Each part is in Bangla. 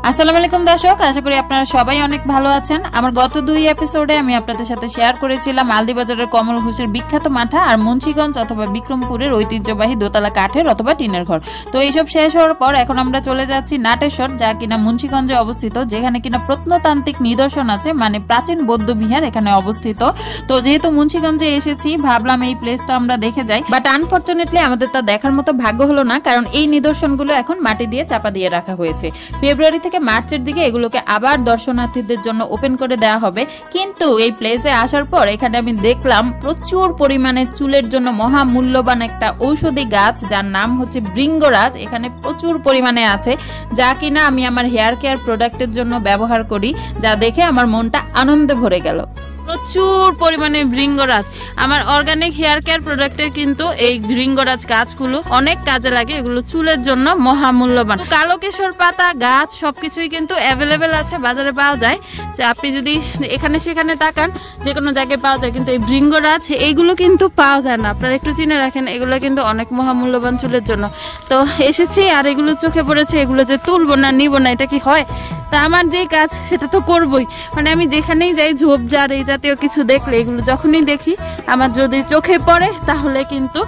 আসসালামু আলাইকুম দর্শক, আশা করি আপনারা সবাই অনেক ভালো আছেন। আমার গত 2 এপিসোডে আমি আপনাদের সাথে শেয়ার করেছিলাম আলদিবাজারের কমল ঘোষের বিখ্যাত মাঠা আর মুন্সিগঞ্জ অথবা বিক্রমপুরের ঐতিহ্যবাহী দোতলা কাঠের অথবা টিনের ঘর। তো এইসব শেষ হওয়ার পর এখন আমরা চলে যাচ্ছি নাটেশ্বর, যা কিনা মুন্সিগঞ্জে অবস্থিত, যেখানে কিনা প্রত্নতান্ত্রিক নিদর্শন আছে, মানে প্রাচীন বৌদ্ধ বিহার এখানে অবস্থিত। তো যেহেতু মুন্সিগঞ্জে এসেছি, ভাবলাম এই প্লেসটা আমরা দেখে যাই, বাট আনফরচুনেটলি আমাদের তা দেখার মতো ভাগ্য হলো না, কারণ এই নিদর্শনগুলো এখন মাটি দিয়ে চাপা দিয়ে রাখা হয়েছে। ফেব্রুয়ারি থেকে মার্চের দিকে এগুলোকে আবার দর্শনার্থীদের জন্য ওপেন করে দেওয়া হবে। কিন্তু এই প্লেসে আসার পর এখানে আমি দেখলাম প্রচুর পরিমাণে চুলের জন্য মহামূল্যবান একটা ঔষধি গাছ, যার নাম হচ্ছে ভৃঙ্গরাজ। এখানে প্রচুর পরিমাণে আছে, যা কিনা আমি আমার হেয়ার কেয়ার প্রোডাক্টের জন্য ব্যবহার করি, যা দেখে আমার মনটা আনন্দে ভরে গেল। প্রচুর পরিমাণে ভৃঙ্গরাজ। আমার অর্গানিক হেয়ার কেয়ার প্রোডাক্টের কিন্তু এই ভৃঙ্গরাজ গাছগুলো অনেক কাজে লাগে, এগুলো চুলের জন্য মহামূল্যবান। কালো কেশর পাতা গাছ সবকিছুই কিন্তু অ্যাভেলেবেল আছে, বাজারে পাওয়া যায়। যে আপনি যদি এখানে সেখানে তাকান, যে কোনো জায়গায় পাওয়া যায়, কিন্তু এই ভৃঙ্গরাজ এইগুলো কিন্তু পাওয়া যায় না। আপনারা একটু চিনে রাখেন, এগুলো কিন্তু অনেক মহামূল্যবান চুলের জন্য। তো এসেছি আর এগুলো চোখে পড়েছে, এগুলো যে তুলবো না নিব না এটা কি হয়? তা আমার যেই কাজ সেটা তো করবই, মানে আমি যেখানেই যাই ঝোপঝাড় এই জাতীয় কিছু দেখলে, এগুলো যখনই দেখি আমার যদি চোখে পড়ে তাহলে কিন্তু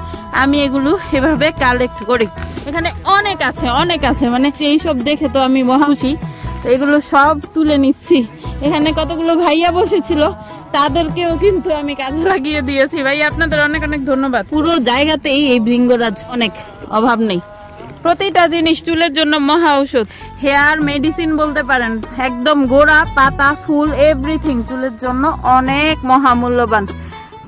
আমি এগুলো এভাবে কালেক্ট করি। এখানে অনেক আছে, মানে এইসব দেখে তো আমি মহা খুশি। তো এগুলো সব তুলে নিচ্ছি। এখানে কতগুলো ভাইয়া বসেছিল, তাদেরকেও কিন্তু আমি কাজে লাগিয়ে দিয়েছি। ভাইয়া আপনাদের অনেক অনেক ধন্যবাদ। পুরো জায়গাতেই এই ভৃঙ্গরাজ, অনেক অভাব নেই। প্রতিটা জিনিস চুলের জন্য মহা ঔষধ, হেয়ার মেডিসিন বলতে পারেন। একদম গোড়া পাতা ফুল এভরিথিং চুলের জন্য অনেক মহামূল্যবান।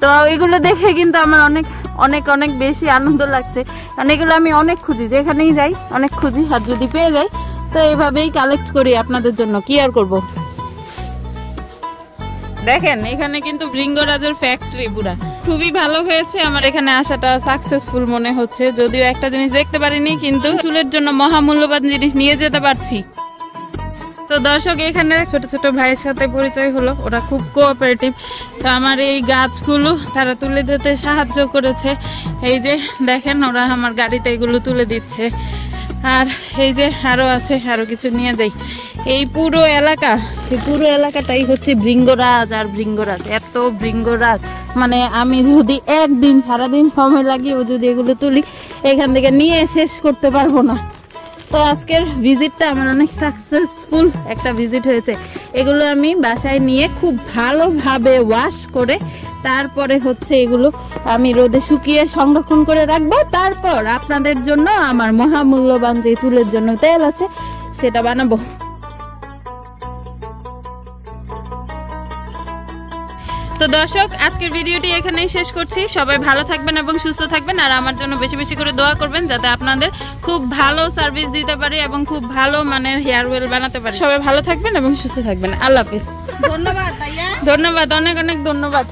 তো এগুলো দেখে কিন্তু আমার অনেক অনেক অনেক বেশি আনন্দ লাগছে, কারণ এগুলো আমি অনেক খুঁজি, যেখানেই যাই অনেক খুঁজি, আর যদি পেয়ে যাই তো এভাবেই কালেক্ট করি আপনাদের জন্য। কি আর করবো। দেখেন এখানে কিন্তু ভৃঙ্গরাজের ফ্যাক্টরি পুরা খুবই ভালো হয়েছে। আমার এখানে আসাটা সাকসেসফুল মনে হচ্ছে, যদিও একটা জিনিস দেখতে পারিনি, কিন্তু চুলের জন্য মহামূল্যবান জিনিস নিয়ে যেতে পারছি। তো দর্শক, এখানে ছোট ছোট ভাইয়ের সাথে পরিচয় হলো, ওরা খুব কোঅপারেটিভ। তো আমার এই গাছগুলো তারা তুলে দিতে সাহায্য করেছে। এই যে দেখেন, ওরা আমার গাড়িতে এগুলো তুলে দিচ্ছে। আর এই যে আরো আছে, আরো কিছু নিয়ে যাই। এই পুরো এলাকাটাই হচ্ছে ভৃঙ্গরাজ আর ভৃঙ্গরাজ, এত ভৃঙ্গরাজ, মানে আমি যদি একদিন সারাদিন সময় লাগিয়েও যদি এগুলো তুলি, এখান থেকে নিয়ে শেষ করতে পারবো না। তো আজকের ভিজিটটা আমার অনেক সাকসেসফুল একটা ভিজিট হয়েছে। এগুলো আমি বাসায় নিয়ে খুব ভালোভাবে ওয়াশ করে তারপরে হচ্ছে এগুলো আমি রোদে শুকিয়ে সংরক্ষণ করে রাখবো। তারপর আপনাদের জন্য আমার মহামূল্যবান যে চুলের জন্য তেল আছে সেটা বানাবো। তো দর্শক, আজকের ভিডিওটি এখানেই শেষ করছি। সবাই ভালো থাকবেন এবং সুস্থ থাকবেন, আর আমার জন্য বেশি বেশি করে দোয়া করবেন, যাতে আপনাদের খুব ভালো সার্ভিস দিতে পারি এবং খুব ভালো মানের হেয়ার ওয়েল বানাতে পারি। সবাই ভালো থাকবেন এবং সুস্থ থাকবেন। আল্লাহ হাফেজ। ধন্যবাদ, অনেক অনেক ধন্যবাদ।